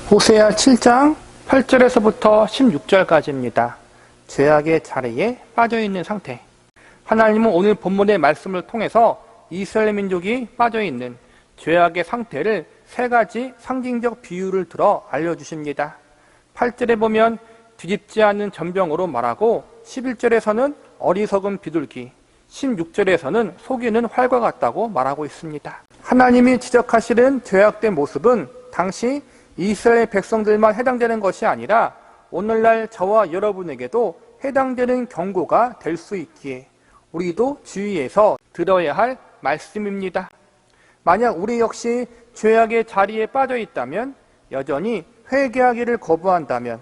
호세아 7장 8절에서부터 16절까지입니다. 죄악의 자리에 빠져있는 상태. 하나님은 오늘 본문의 말씀을 통해서 이스라엘 민족이 빠져있는 죄악의 상태를 세 가지 상징적 비유를 들어 알려주십니다. 8절에 보면 뒤집지 않는 전병으로 말하고 11절에서는 어리석은 비둘기, 16절에서는 속이는 활과 같다고 말하고 있습니다. 하나님이 지적하시는 죄악된 모습은 당시 이스라엘 백성들만 해당되는 것이 아니라 오늘날 저와 여러분에게도 해당되는 경고가 될 수 있기에 우리도 주의해서 들어야 할 말씀입니다. 만약 우리 역시 죄악의 자리에 빠져 있다면, 여전히 회개하기를 거부한다면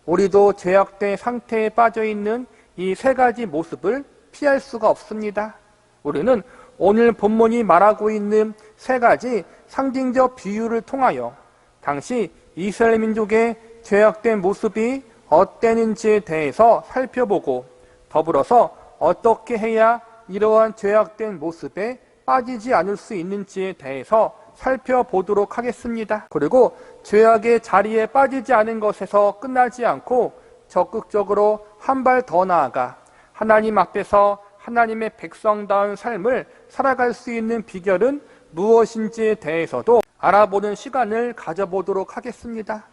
우리도 죄악된 상태에 빠져 있는 이 세 가지 모습을 피할 수가 없습니다. 우리는 오늘 본문이 말하고 있는 세 가지 상징적 비유를 통하여 당시 이스라엘 민족의 죄악된 모습이 어땠는지에 대해서 살펴보고, 더불어서 어떻게 해야 이러한 죄악된 모습에 빠지지 않을 수 있는지에 대해서 살펴보도록 하겠습니다. 그리고 죄악의 자리에 빠지지 않은 것에서 끝나지 않고 적극적으로 한 발 더 나아가 하나님 앞에서 하나님의 백성다운 삶을 살아갈 수 있는 비결은 무엇인지에 대해서도 알아보는 시간을 가져보도록 하겠습니다.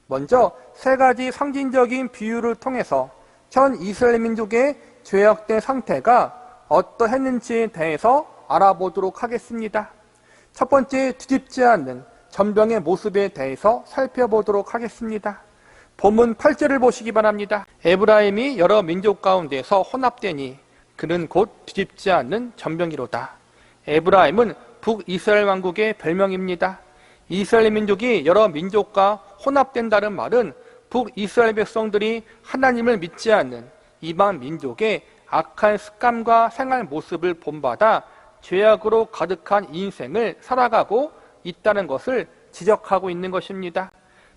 먼저 세 가지 상징적인 비유를 통해서 현 이스라엘 민족의 죄악된 상태가 어떠했는지에 대해서 알아보도록 하겠습니다. 첫 번째, 뒤집지 않는 전병의 모습에 대해서 살펴보도록 하겠습니다. 본문 8절을 보시기 바랍니다. 에브라임이 여러 민족 가운데서 혼합되니 그는 곧 뒤집지 않는 전병이로다. 에브라임은 북이스라엘 왕국의 별명입니다. 이스라엘 민족이 여러 민족과 혼합된다는 말은 북이스라엘 백성들이 하나님을 믿지 않는 이방 민족의 악한 습관과 생활 모습을 본받아 죄악으로 가득한 인생을 살아가고 있다는 것을 지적하고 있는 것입니다.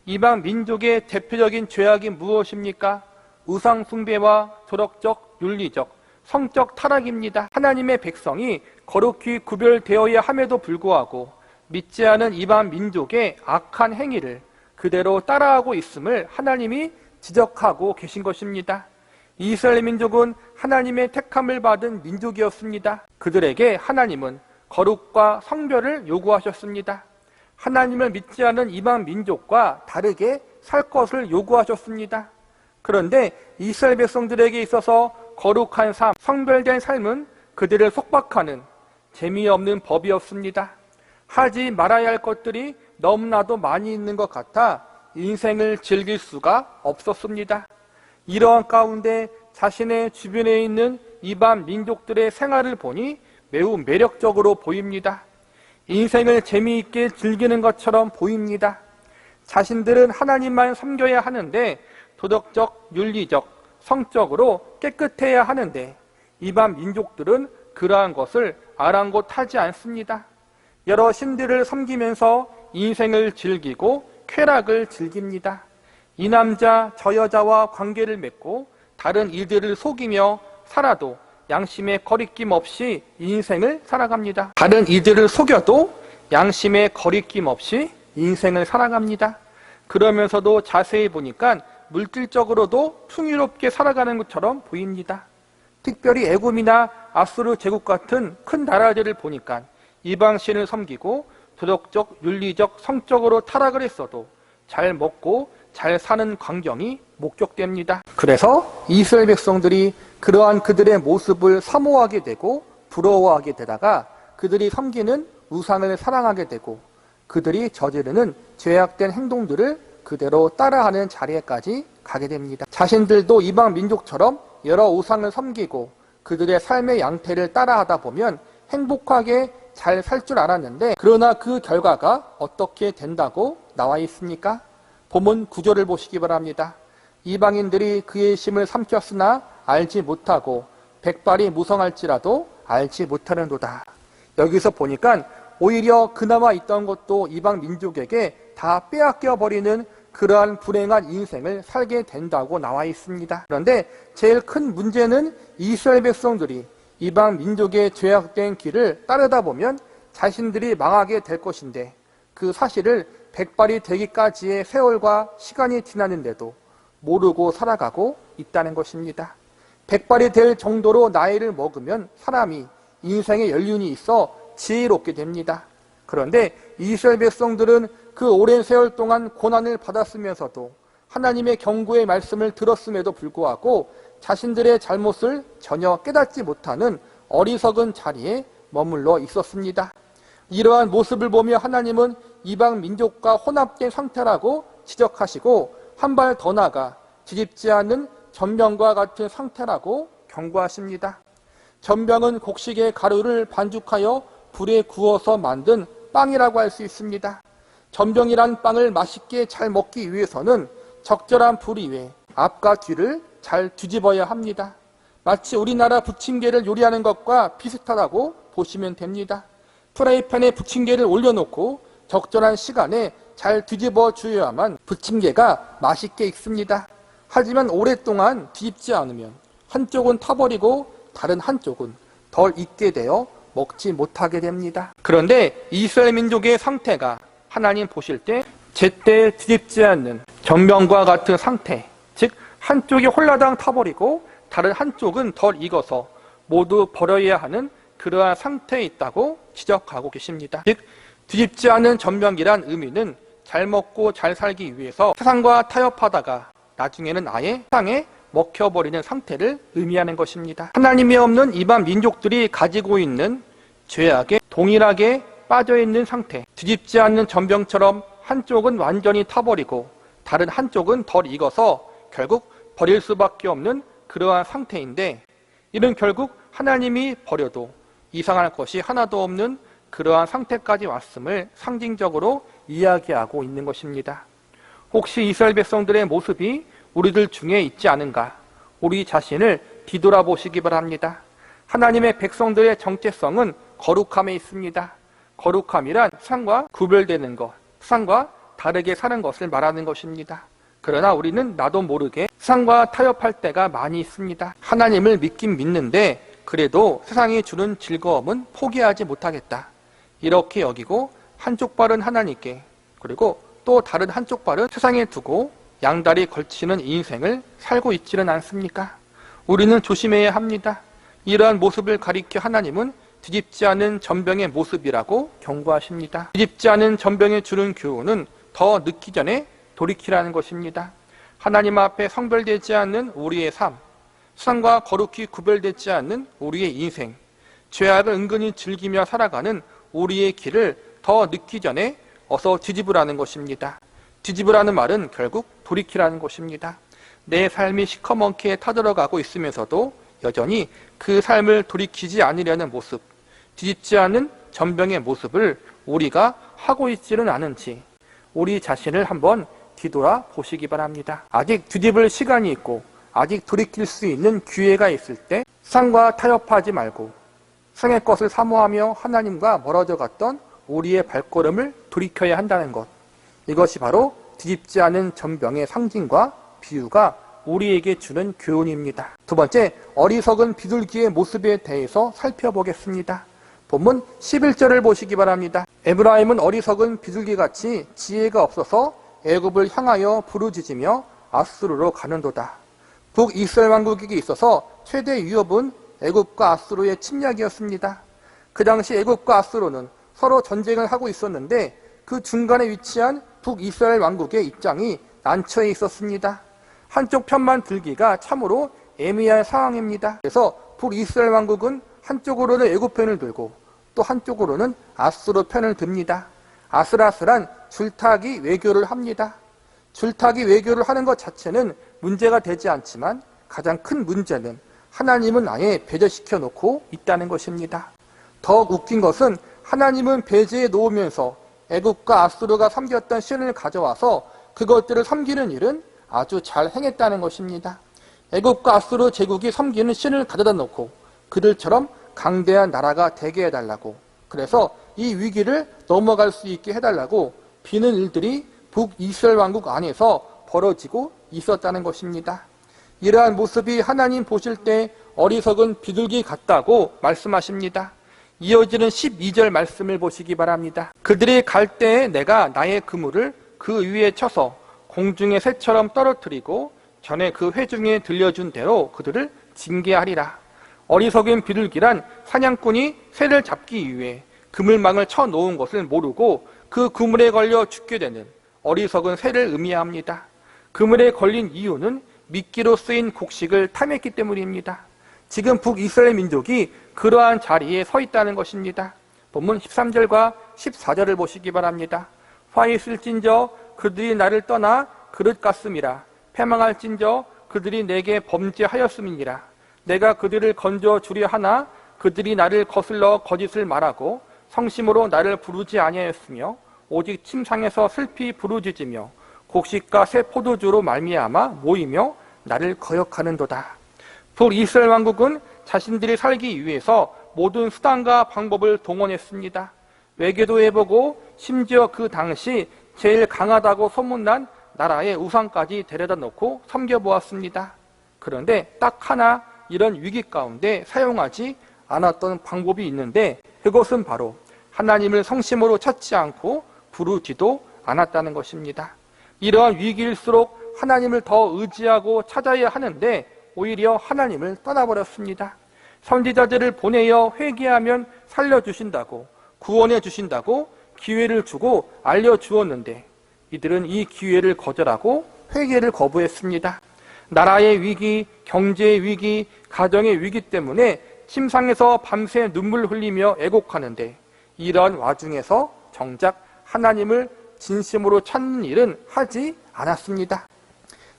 이방 민족의 대표적인 죄악이 무엇입니까? 우상 숭배와 도덕적, 윤리적, 성적 타락입니다. 하나님의 백성이 거룩히 구별되어야 함에도 불구하고 믿지 않은 이방 민족의 악한 행위를 그대로 따라하고 있음을 하나님이 지적하고 계신 것입니다. 이스라엘 민족은 하나님의 택함을 받은 민족이었습니다. 그들에게 하나님은 거룩과 성별을 요구하셨습니다. 하나님을 믿지 않은 이방 민족과 다르게 살 것을 요구하셨습니다. 그런데 이스라엘 백성들에게 있어서 거룩한 삶, 성별된 삶은 그들을 속박하는 재미없는 법이었습니다. 하지 말아야 할 것들이 너무나도 많이 있는 것 같아 인생을 즐길 수가 없었습니다. 이러한 가운데 자신의 주변에 있는 이방 민족들의 생활을 보니 매우 매력적으로 보입니다. 인생을 재미있게 즐기는 것처럼 보입니다. 자신들은 하나님만 섬겨야 하는데 도덕적, 윤리적, 성적으로 깨끗해야 하는데 이방 민족들은 그러한 것을 아랑곳하지 않습니다. 여러 신들을 섬기면서 인생을 즐기고 쾌락을 즐깁니다. 이 남자 저 여자와 관계를 맺고 다른 이들을 속이며 살아도 양심의 거리낌 없이 인생을 살아갑니다. 다른 이들을 속여도 양심의 거리낌 없이 인생을 살아갑니다. 그러면서도 자세히 보니까 물질적으로도 풍요롭게 살아가는 것처럼 보입니다. 특별히 애굽이나 아수르 제국 같은 큰 나라들을 보니까 이방신을 섬기고 도덕적, 윤리적, 성적으로 타락을 했어도 잘 먹고 잘 사는 광경이 목격됩니다. 그래서 이스라엘 백성들이 그러한 그들의 모습을 사모하게 되고 부러워하게 되다가 그들이 섬기는 우상을 사랑하게 되고 그들이 저지르는 죄악된 행동들을 그대로 따라하는 자리에까지 가게 됩니다. 자신들도 이방 민족처럼 여러 우상을 섬기고 그들의 삶의 양태를 따라하다 보면 행복하게 잘 살 줄 알았는데, 그러나 그 결과가 어떻게 된다고 나와 있습니까? 본문 9절을 보시기 바랍니다. 이방인들이 그의 심을 삼켰으나 알지 못하고 백발이 무성할지라도 알지 못하는도다. 여기서 보니까 오히려 그나마 있던 것도 이방 민족에게 다 빼앗겨 버리는 그러한 불행한 인생을 살게 된다고 나와 있습니다. 그런데 제일 큰 문제는 이스라엘 백성들이 이방 민족의 죄악된 길을 따르다 보면 자신들이 망하게 될 것인데 그 사실을 백발이 되기까지의 세월과 시간이 지났는데도 모르고 살아가고 있다는 것입니다. 백발이 될 정도로 나이를 먹으면 사람이 인생의 연륜이 있어 지혜롭게 됩니다. 그런데 이스라엘 백성들은 그 오랜 세월 동안 고난을 받았으면서도 하나님의 경고의 말씀을 들었음에도 불구하고 자신들의 잘못을 전혀 깨닫지 못하는 어리석은 자리에 머물러 있었습니다. 이러한 모습을 보며 하나님은 이방 민족과 혼합된 상태라고 지적하시고 한 발 더 나아가 뒤집지 않는 전병과 같은 상태라고 경고하십니다. 전병은 곡식의 가루를 반죽하여 불에 구워서 만든 빵이라고 할 수 있습니다. 전병이란 빵을 맛있게 잘 먹기 위해서는 적절한 불 위에 앞과 뒤를 잘 뒤집어야 합니다. 마치 우리나라 부침개를 요리하는 것과 비슷하다고 보시면 됩니다. 프라이팬에 부침개를 올려놓고 적절한 시간에 잘 뒤집어 주어야만 부침개가 맛있게 익습니다. 하지만 오랫동안 뒤집지 않으면 한쪽은 타버리고 다른 한쪽은 덜 익게 되어 먹지 못하게 됩니다. 그런데 이스라엘 민족의 상태가 하나님 보실 때 제때 뒤집지 않는 전병과 같은 상태, 즉 한쪽이 홀라당 타버리고 다른 한쪽은 덜 익어서 모두 버려야 하는 그러한 상태에 있다고 지적하고 계십니다. 즉 뒤집지 않은 전병이란 의미는 잘 먹고 잘 살기 위해서 세상과 타협하다가 나중에는 아예 세상에 먹혀버리는 상태를 의미하는 것입니다. 하나님이 없는 이방 민족들이 가지고 있는 죄악에 동일하게 빠져있는 상태, 뒤집지 않는 전병처럼 한쪽은 완전히 타버리고 다른 한쪽은 덜 익어서 결국 버릴 수밖에 없는 그러한 상태인데, 이는 결국 하나님이 버려도 이상할 것이 하나도 없는 그러한 상태까지 왔음을 상징적으로 이야기하고 있는 것입니다. 혹시 이스라엘 백성들의 모습이 우리들 중에 있지 않은가? 우리 자신을 뒤돌아보시기 바랍니다. 하나님의 백성들의 정체성은 거룩함에 있습니다. 거룩함이란 세상과 구별되는 것, 세상과 다르게 사는 것을 말하는 것입니다. 그러나 우리는 나도 모르게 세상과 타협할 때가 많이 있습니다. 하나님을 믿긴 믿는데 그래도 세상이 주는 즐거움은 포기하지 못하겠다, 이렇게 여기고 한쪽 발은 하나님께, 그리고 또 다른 한쪽 발은 세상에 두고 양다리 걸치는 인생을 살고 있지는 않습니까? 우리는 조심해야 합니다. 이러한 모습을 가리켜 하나님은 뒤집지 않은 전병의 모습이라고 경고하십니다. 뒤집지 않은 전병이 주는 교훈은 더 늦기 전에 돌이키라는 것입니다. 하나님 앞에 성별되지 않는 우리의 삶, 세상과 거룩히 구별되지 않는 우리의 인생, 죄악을 은근히 즐기며 살아가는 우리의 길을 더 늦기 전에 어서 뒤집으라는 것입니다. 뒤집으라는 말은 결국 돌이키라는 것입니다. 내 삶이 시커멓게 타들어가고 있으면서도 여전히 그 삶을 돌이키지 않으려는 모습, 뒤집지 않은 전병의 모습을 우리가 하고 있지는 않은지 우리 자신을 한번 뒤돌아 보시기 바랍니다. 아직 뒤집을 시간이 있고 아직 돌이킬 수 있는 기회가 있을 때 세상과 타협하지 말고 세상의 것을 사모하며 하나님과 멀어져 갔던 우리의 발걸음을 돌이켜야 한다는 것, 이것이 바로 뒤집지 않은 전병의 상징과 비유가 우리에게 주는 교훈입니다. 두 번째, 어리석은 비둘기의 모습에 대해서 살펴보겠습니다. 본문 11절을 보시기 바랍니다. 에브라임은 어리석은 비둘기같이 지혜가 없어서 애굽을 향하여 부르짖으며 아수르로 가는도다. 북이스라엘 왕국에게 있어서 최대 위협은 애굽과 아수르의 침략이었습니다. 그 당시 애굽과 아수르는 서로 전쟁을 하고 있었는데 그 중간에 위치한 북이스라엘 왕국의 입장이 난처해 있었습니다. 한쪽 편만 들기가 참으로 애매한 상황입니다. 그래서 북이스라엘 왕국은 한쪽으로는 애굽 편을 들고 또 한쪽으로는 아수르 편을 듭니다. 아슬아슬한 줄타기 외교를 합니다. 줄타기 외교를 하는 것 자체는 문제가 되지 않지만 가장 큰 문제는 하나님은 아예 배제시켜 놓고 있다는 것입니다. 더욱 웃긴 것은 하나님은 배제해 놓으면서 애굽과 아수르가 섬겼던 신을 가져와서 그것들을 섬기는 일은 아주 잘 행했다는 것입니다. 애굽과 아수르 제국이 섬기는 신을 가져다 놓고 그들처럼 강대한 나라가 되게 해달라고, 그래서 이 위기를 넘어갈 수 있게 해달라고 비는 일들이 북이스라엘 왕국 안에서 벌어지고 있었다는 것입니다. 이러한 모습이 하나님 보실 때 어리석은 비둘기 같다고 말씀하십니다. 이어지는 12절 말씀을 보시기 바랍니다. 그들이 갈 때에 내가 나의 그물을 그 위에 쳐서 공중의 새처럼 떨어뜨리고 전에 그 회중에 들려준 대로 그들을 징계하리라. 어리석은 비둘기란 사냥꾼이 새를 잡기 위해 그물망을 쳐놓은 것을 모르고 그 그물에 걸려 죽게 되는 어리석은 새를 의미합니다. 그물에 걸린 이유는 미끼로 쓰인 곡식을 탐했기 때문입니다. 지금 북이스라엘 민족이 그러한 자리에 서 있다는 것입니다. 본문 13절과 14절을 보시기 바랍니다. 화 있을진저 그들이 나를 떠나 그릇 같음이라. 패망할진저 그들이 내게 범죄하였음이니라. 내가 그들을 건져 주려 하나 그들이 나를 거슬러 거짓을 말하고 성심으로 나를 부르지 아니하였으며 오직 침상에서 슬피 부르짖으며 곡식과 새 포도주로 말미암아 모이며 나를 거역하는도다. 북이스라엘 왕국은 자신들이 살기 위해서 모든 수단과 방법을 동원했습니다. 외교도 해보고 심지어 그 당시 제일 강하다고 소문난 나라의 우상까지 데려다 놓고 섬겨보았습니다. 그런데 딱 하나 이런 위기 가운데 사용하지 않았던 방법이 있는데 그것은 바로 하나님을 성심으로 찾지 않고 부르지도 않았다는 것입니다. 이러한 위기일수록 하나님을 더 의지하고 찾아야 하는데 오히려 하나님을 떠나버렸습니다. 선지자들을 보내어 회개하면 살려주신다고 구원해 주신다고 기회를 주고 알려주었는데 이들은 이 기회를 거절하고 회개를 거부했습니다. 나라의 위기, 경제의 위기, 가정의 위기 때문에 침상에서 밤새 눈물 흘리며 애곡하는데 이러한 와중에서 정작 하나님을 진심으로 찾는 일은 하지 않았습니다.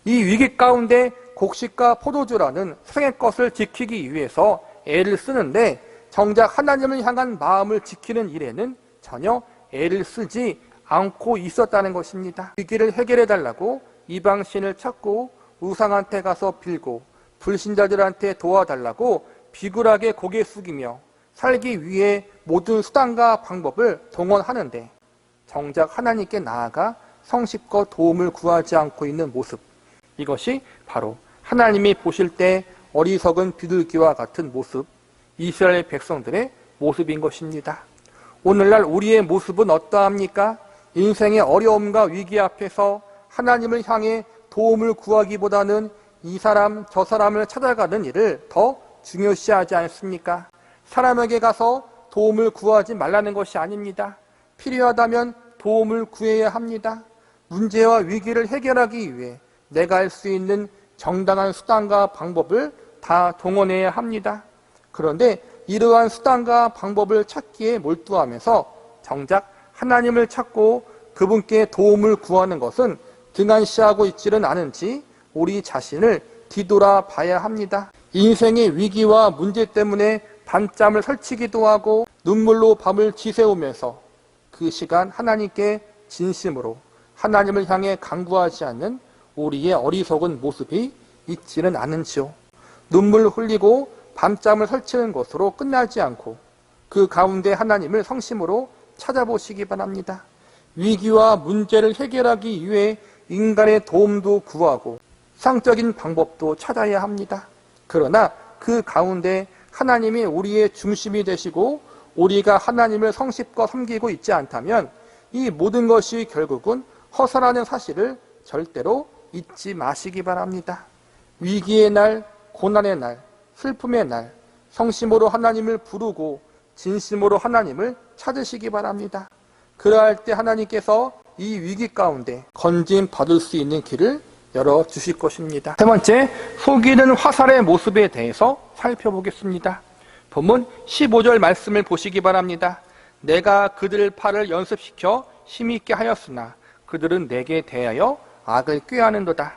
이 위기 가운데 곡식과 포도주라는 생의 것을 지키기 위해서 애를 쓰는데 정작 하나님을 향한 마음을 지키는 일에는 전혀 애를 쓰지 않고 있었다는 것입니다. 위기를 해결해달라고 이방신을 찾고 우상한테 가서 빌고 불신자들한테 도와달라고 비굴하게 고개 숙이며 살기 위해 모든 수단과 방법을 동원하는데 정작 하나님께 나아가 성실껏 도움을 구하지 않고 있는 모습, 이것이 바로 하나님이 보실 때 어리석은 비둘기와 같은 모습, 이스라엘 백성들의 모습인 것입니다. 오늘날 우리의 모습은 어떠합니까? 인생의 어려움과 위기 앞에서 하나님을 향해 도움을 구하기보다는 이 사람 저 사람을 찾아가는 일을 더 중요시하지 않습니까? 사람에게 가서 도움을 구하지 말라는 것이 아닙니다. 필요하다면 도움을 구해야 합니다. 문제와 위기를 해결하기 위해 내가 할 수 있는 정당한 수단과 방법을 다 동원해야 합니다. 그런데 이러한 수단과 방법을 찾기에 몰두하면서 정작 하나님을 찾고 그분께 도움을 구하는 것은 등한시하고 있지는 않은지 우리 자신을 뒤돌아 봐야 합니다. 인생의 위기와 문제 때문에 밤잠을 설치기도 하고 눈물로 밤을 지새우면서 그 시간 하나님께 진심으로 하나님을 향해 간구하지 않는 우리의 어리석은 모습이 있지는 않은지요. 눈물 흘리고 밤잠을 설치는 것으로 끝나지 않고 그 가운데 하나님을 성심으로 찾아보시기 바랍니다. 위기와 문제를 해결하기 위해 인간의 도움도 구하고 상적인 방법도 찾아야 합니다. 그러나 그 가운데 하나님이 우리의 중심이 되시고 우리가 하나님을 성실껏 섬기고 있지 않다면 이 모든 것이 결국은 허사라는 사실을 절대로 잊지 마시기 바랍니다. 위기의 날, 고난의 날, 슬픔의 날, 성심으로 하나님을 부르고 진심으로 하나님을 찾으시기 바랍니다. 그러할 때 하나님께서 이 위기 가운데 건짐 받을 수 있는 길을 열어주실 것입니다. 세 번째, 속이는 화살의 모습에 대해서 살펴보겠습니다. 본문 15절 말씀을 보시기 바랍니다. 내가 그들 팔을 연습시켜 힘있게 하였으나 그들은 내게 대하여 악을 꾀하는도다.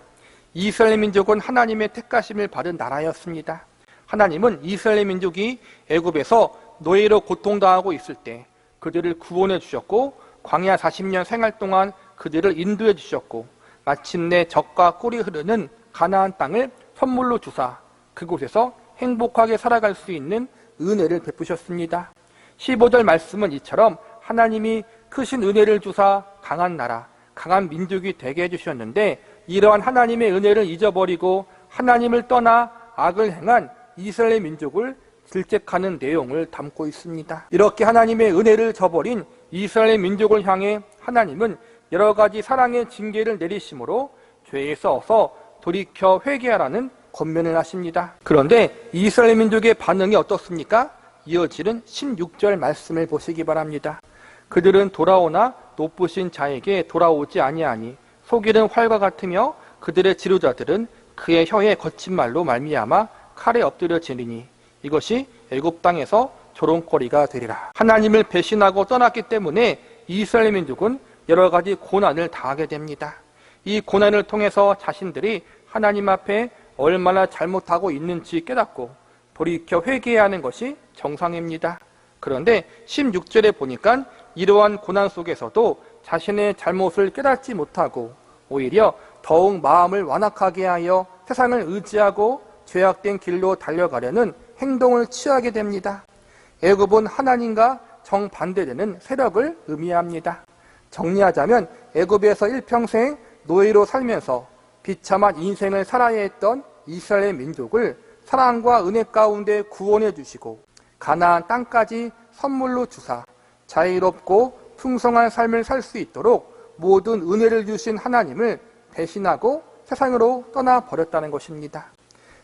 이스라엘 민족은 하나님의 택하심을 받은 나라였습니다. 하나님은 이스라엘 민족이 애굽에서 노예로 고통당하고 있을 때 그들을 구원해 주셨고 광야 40년 생활 동안 그들을 인도해 주셨고 마침내 젖과 꿀이 흐르는 가나안 땅을 선물로 주사 그곳에서 행복하게 살아갈 수 있는 은혜를 베푸셨습니다. 15절 말씀은 이처럼 하나님이 크신 은혜를 주사 강한 나라, 강한 민족이 되게 해주셨는데 이러한 하나님의 은혜를 잊어버리고 하나님을 떠나 악을 행한 이스라엘 민족을 질책하는 내용을 담고 있습니다. 이렇게 하나님의 은혜를 저버린 이스라엘 민족을 향해 하나님은 여러 가지 사랑의 징계를 내리심으로 죄에서 돌이켜 회개하라는 권면을 하십니다. 그런데 이스라엘 민족의 반응이 어떻습니까? 이어지는 16절 말씀을 보시기 바랍니다. 그들은 돌아오나 높으신 자에게 돌아오지 아니하니 속이는 활과 같으며 그들의 지도자들은 그의 혀에 거친 말로 말미암아 칼에 엎드려지리니 이것이 애굽 땅에서 조롱거리가 되리라. 하나님을 배신하고 떠났기 때문에 이스라엘 민족은 여러 가지 고난을 당하게 됩니다. 이 고난을 통해서 자신들이 하나님 앞에 얼마나 잘못하고 있는지 깨닫고 돌이켜 회개해야 하는 것이 정상입니다. 그런데 16절에 보니까 이러한 고난 속에서도 자신의 잘못을 깨닫지 못하고 오히려 더욱 마음을 완악하게 하여 세상을 의지하고 죄악된 길로 달려가려는 행동을 취하게 됩니다. 애굽은 하나님과 정반대되는 세력을 의미합니다. 정리하자면 애굽에서 일평생 노예로 살면서 비참한 인생을 살아야 했던 이스라엘 민족을 사랑과 은혜 가운데 구원해 주시고 가나안 땅까지 선물로 주사 자유롭고 풍성한 삶을 살 수 있도록 모든 은혜를 주신 하나님을 배신하고 세상으로 떠나버렸다는 것입니다.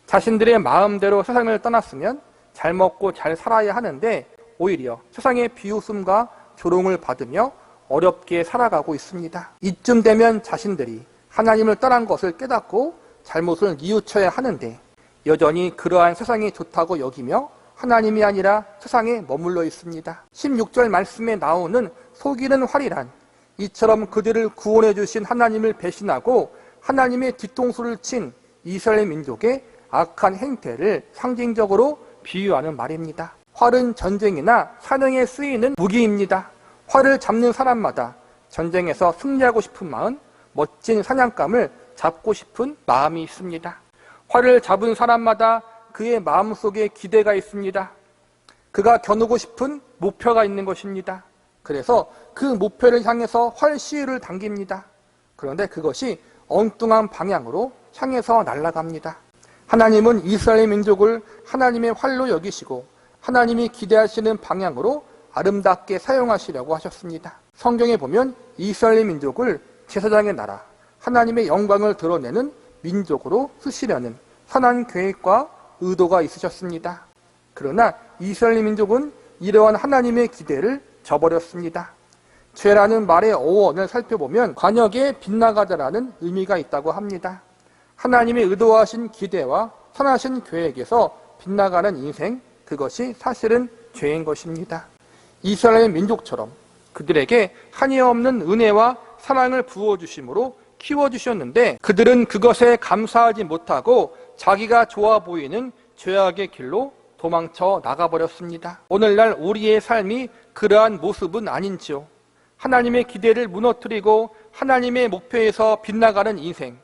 자신들의 마음대로 세상을 떠났으면 잘 먹고 잘 살아야 하는데 오히려 세상의 비웃음과 조롱을 받으며 어렵게 살아가고 있습니다. 이쯤 되면 자신들이 하나님을 떠난 것을 깨닫고 잘못을 뉘우쳐야 하는데 여전히 그러한 세상이 좋다고 여기며 하나님이 아니라 세상에 머물러 있습니다. 16절 말씀에 나오는 속이는 활이란 이처럼 그들을 구원해 주신 하나님을 배신하고 하나님의 뒤통수를 친 이스라엘 민족의 악한 행태를 상징적으로 비유하는 말입니다. 활은 전쟁이나 사냥에 쓰이는 무기입니다. 활을 잡는 사람마다 전쟁에서 승리하고 싶은 마음, 멋진 사냥감을 잡고 싶은 마음이 있습니다. 활을 잡은 사람마다 그의 마음속에 기대가 있습니다. 그가 겨누고 싶은 목표가 있는 것입니다. 그래서 그 목표를 향해서 활 시위를 당깁니다. 그런데 그것이 엉뚱한 방향으로 향해서 날아갑니다. 하나님은 이스라엘 민족을 하나님의 활로 여기시고 하나님이 기대하시는 방향으로 아름답게 사용하시려고 하셨습니다. 성경에 보면 이스라엘 민족을 제사장의 나라, 하나님의 영광을 드러내는 민족으로 쓰시려는 선한 계획과 의도가 있으셨습니다. 그러나 이스라엘 민족은 이러한 하나님의 기대를 저버렸습니다. 죄라는 말의 어원을 살펴보면 관역에 빗나가다라는 의미가 있다고 합니다. 하나님의 의도하신 기대와 선하신 계획에서 빗나가는 인생, 그것이 사실은 죄인 것입니다. 이스라엘 민족처럼 그들에게 한이 없는 은혜와 사랑을 부어주심으로 키워주셨는데 그들은 그것에 감사하지 못하고 자기가 좋아 보이는 죄악의 길로 도망쳐 나가버렸습니다. 오늘날 우리의 삶이 그러한 모습은 아닌지요. 하나님의 기대를 무너뜨리고 하나님의 목표에서 빗나가는 인생,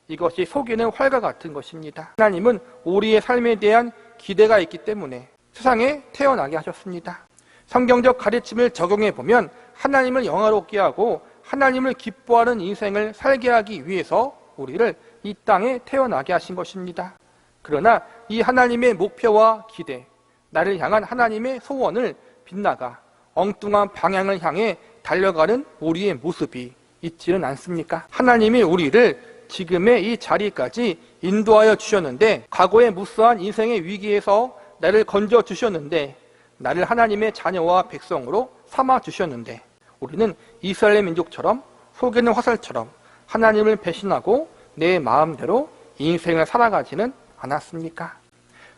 이것이 속이는 활과 같은 것입니다. 하나님은 우리의 삶에 대한 기대가 있기 때문에 세상에 태어나게 하셨습니다. 성경적 가르침을 적용해 보면 하나님을 영화롭게 하고 하나님을 기뻐하는 인생을 살게 하기 위해서 우리를 이 땅에 태어나게 하신 것입니다. 그러나 이 하나님의 목표와 기대, 나를 향한 하나님의 소원을 빗나가 엉뚱한 방향을 향해 달려가는 우리의 모습이 있지는 않습니까? 하나님이 우리를 지금의 이 자리까지 인도하여 주셨는데 과거의 무수한 인생의 위기에서 나를 건져 주셨는데 나를 하나님의 자녀와 백성으로 삼아 주셨는데 우리는 이스라엘 민족처럼 속이는 화살처럼 하나님을 배신하고 내 마음대로 인생을 살아가지는 않았습니까?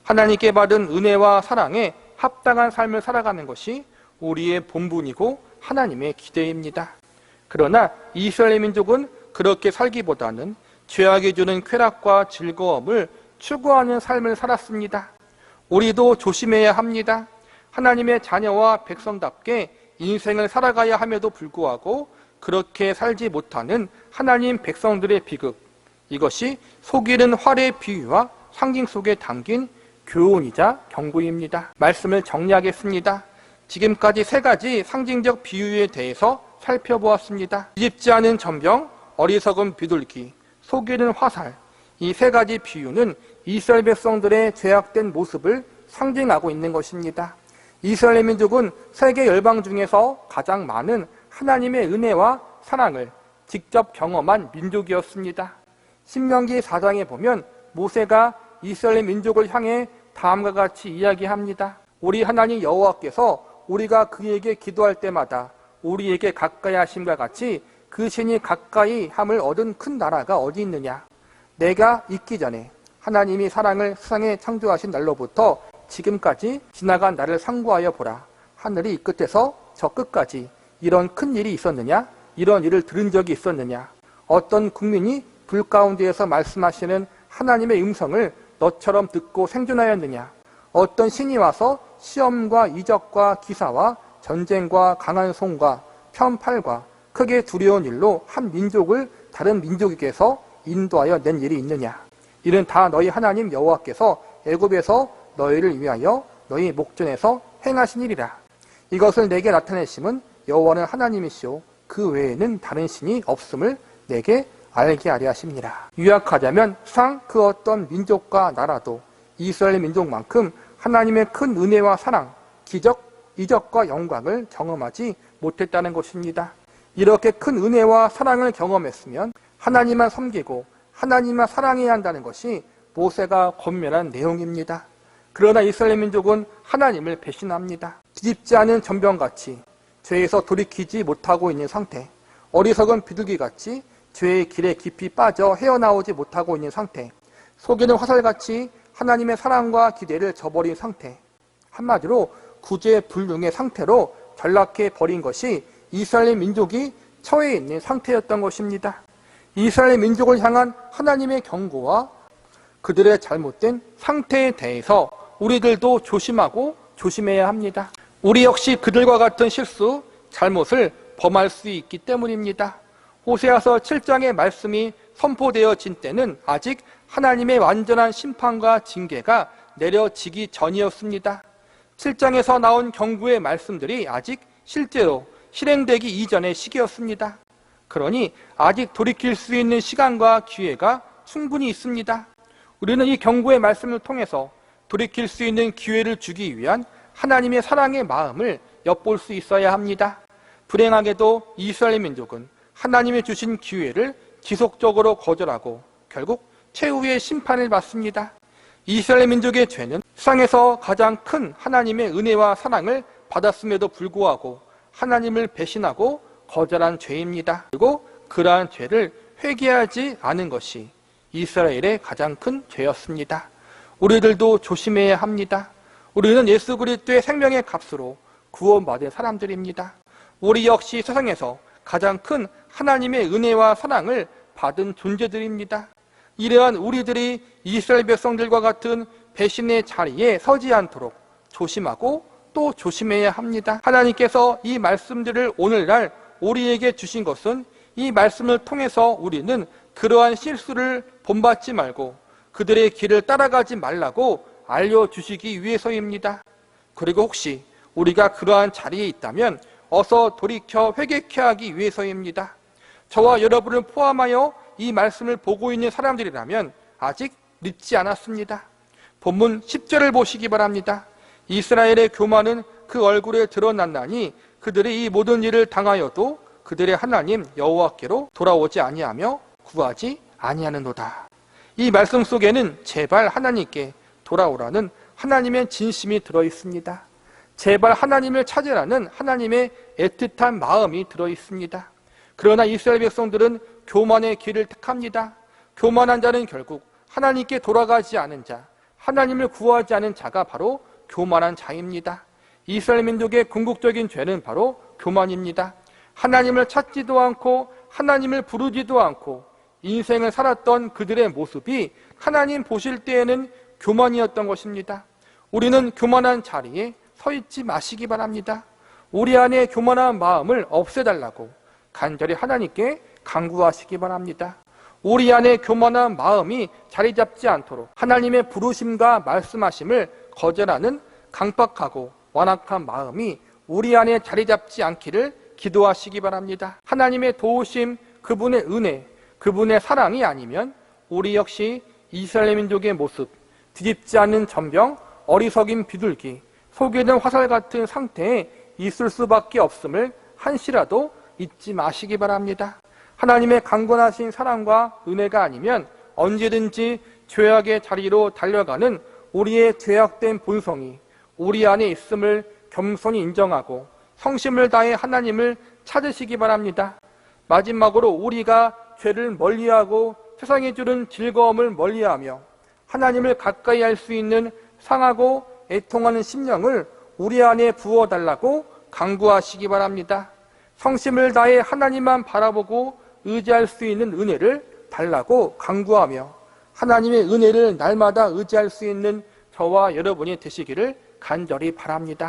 하나님께 받은 은혜와 사랑에 합당한 삶을 살아가는 것이 우리의 본분이고 하나님의 기대입니다. 그러나 이스라엘 민족은 그렇게 살기보다는 죄악이 주는 쾌락과 즐거움을 추구하는 삶을 살았습니다. 우리도 조심해야 합니다. 하나님의 자녀와 백성답게 인생을 살아가야 함에도 불구하고 그렇게 살지 못하는 하나님 백성들의 비극, 이것이 속이는 활의 비유와 상징 속에 담긴 교훈이자 경고입니다. 말씀을 정리하겠습니다. 지금까지 세 가지 상징적 비유에 대해서 살펴보았습니다. 뒤집지 않은 전병, 어리석은 비둘기, 속이는 화살, 이 세 가지 비유는 이스라엘 백성들의 죄악된 모습을 상징하고 있는 것입니다. 이스라엘 민족은 세계 열방 중에서 가장 많은 하나님의 은혜와 사랑을 직접 경험한 민족이었습니다. 신명기 4장에 보면 모세가 이스라엘 민족을 향해 다음과 같이 이야기합니다. 우리 하나님 여호와께서 우리가 그에게 기도할 때마다 우리에게 가까이 하심과 같이 그 신이 가까이 함을 얻은 큰 나라가 어디 있느냐. 내가 있기 전에 하나님이 사랑을 세상에 창조하신 날로부터 지금까지 지나간 나를 상고하여 보라. 하늘이 이 끝에서 저 끝까지 이런 큰 일이 있었느냐? 이런 일을 들은 적이 있었느냐? 어떤 국민이 불 가운데에서 말씀하시는 하나님의 음성을 너처럼 듣고 생존하였느냐? 어떤 신이 와서 시험과 이적과 기사와 전쟁과 강한 손과 편팔과 크게 두려운 일로 한 민족을 다른 민족에게서 인도하여 낸 일이 있느냐? 이는 다 너희 하나님 여호와께서 애굽에서 너희를 위하여 너희 목전에서 행하신 일이라. 이것을 내게 나타내심은 여호와는 하나님이시오 그 외에는 다른 신이 없음을 내게 알게 하려 하심니라. 요약하자면 상 그 어떤 민족과 나라도 이스라엘 민족만큼 하나님의 큰 은혜와 사랑, 기적, 이적과 영광을 경험하지 못했다는 것입니다. 이렇게 큰 은혜와 사랑을 경험했으면 하나님만 섬기고 하나님만 사랑해야 한다는 것이 모세가 권면한 내용입니다. 그러나 이스라엘 민족은 하나님을 배신합니다. 뒤집지 않은 전병같이 죄에서 돌이키지 못하고 있는 상태, 어리석은 비둘기같이 죄의 길에 깊이 빠져 헤어나오지 못하고 있는 상태, 속이는 화살같이 하나님의 사랑과 기대를 저버린 상태, 한마디로 구제불능의 상태로 전락해 버린 것이 이스라엘 민족이 처해 있는 상태였던 것입니다. 이스라엘 민족을 향한 하나님의 경고와 그들의 잘못된 상태에 대해서 우리들도 조심하고 조심해야 합니다. 우리 역시 그들과 같은 실수, 잘못을 범할 수 있기 때문입니다. 호세아서 7장의 말씀이 선포되어진 때는 아직 하나님의 완전한 심판과 징계가 내려지기 전이었습니다. 7장에서 나온 경고의 말씀들이 아직 실제로 실행되기 이전의 시기였습니다. 그러니 아직 돌이킬 수 있는 시간과 기회가 충분히 있습니다. 우리는 이 경고의 말씀을 통해서 돌이킬 수 있는 기회를 주기 위한 하나님의 사랑의 마음을 엿볼 수 있어야 합니다. 불행하게도 이스라엘 민족은 하나님이 주신 기회를 지속적으로 거절하고 결국 최후의 심판을 받습니다. 이스라엘 민족의 죄는 세상에서 가장 큰 하나님의 은혜와 사랑을 받았음에도 불구하고 하나님을 배신하고 거절한 죄입니다. 그리고 그러한 죄를 회개하지 않은 것이 이스라엘의 가장 큰 죄였습니다. 우리들도 조심해야 합니다. 우리는 예수 그리스도의 생명의 값으로 구원받은 사람들입니다. 우리 역시 세상에서 가장 큰 하나님의 은혜와 사랑을 받은 존재들입니다. 이러한 우리들이 이스라엘 백성들과 같은 배신의 자리에 서지 않도록 조심하고 또 조심해야 합니다. 하나님께서 이 말씀들을 오늘날 우리에게 주신 것은 이 말씀을 통해서 우리는 그러한 실수를 본받지 말고 그들의 길을 따라가지 말라고 알려주시기 위해서입니다. 그리고 혹시 우리가 그러한 자리에 있다면 어서 돌이켜 회개케 하기 위해서입니다. 저와 여러분을 포함하여 이 말씀을 보고 있는 사람들이라면 아직 늦지 않았습니다. 본문 10절을 보시기 바랍니다. 이스라엘의 교만은 그 얼굴에 드러났나니 그들이 이 모든 일을 당하여도 그들의 하나님 여호와께로 돌아오지 아니하며 구하지 아니하는도다. 이 말씀 속에는 제발 하나님께 돌아오라는 하나님의 진심이 들어있습니다. 제발 하나님을 찾으라는 하나님의 애틋한 마음이 들어있습니다. 그러나 이스라엘 백성들은 교만의 길을 택합니다. 교만한 자는 결국 하나님께 돌아가지 않은 자, 하나님을 구하지 않은 자가 바로 교만한 자입니다. 이스라엘 민족의 궁극적인 죄는 바로 교만입니다. 하나님을 찾지도 않고 하나님을 부르지도 않고 인생을 살았던 그들의 모습이 하나님 보실 때에는 교만이었던 것입니다. 우리는 교만한 자리에 서 있지 마시기 바랍니다. 우리 안에 교만한 마음을 없애달라고 간절히 하나님께 간구하시기 바랍니다. 우리 안에 교만한 마음이 자리 잡지 않도록 하나님의 부르심과 말씀하심을 거절하는 강박하고 완악한 마음이 우리 안에 자리 잡지 않기를 기도하시기 바랍니다. 하나님의 도우심, 그분의 은혜, 그분의 사랑이 아니면 우리 역시 이스라엘 민족의 모습, 뒤집지 않는 전병, 어리석인 비둘기, 속에는 화살 같은 상태에 있을 수밖에 없음을 한시라도 잊지 마시기 바랍니다. 하나님의 강건하신 사랑과 은혜가 아니면 언제든지 죄악의 자리로 달려가는 우리의 죄악된 본성이 우리 안에 있음을 겸손히 인정하고 성심을 다해 하나님을 찾으시기 바랍니다. 마지막으로 우리가 죄를 멀리하고 세상이 주는 즐거움을 멀리하며 하나님을 가까이 할 수 있는 상하고 애통하는 심령을 우리 안에 부어달라고 간구하시기 바랍니다. 성심을 다해 하나님만 바라보고 의지할 수 있는 은혜를 달라고 간구하며 하나님의 은혜를 날마다 의지할 수 있는 저와 여러분이 되시기를 간절히 바랍니다.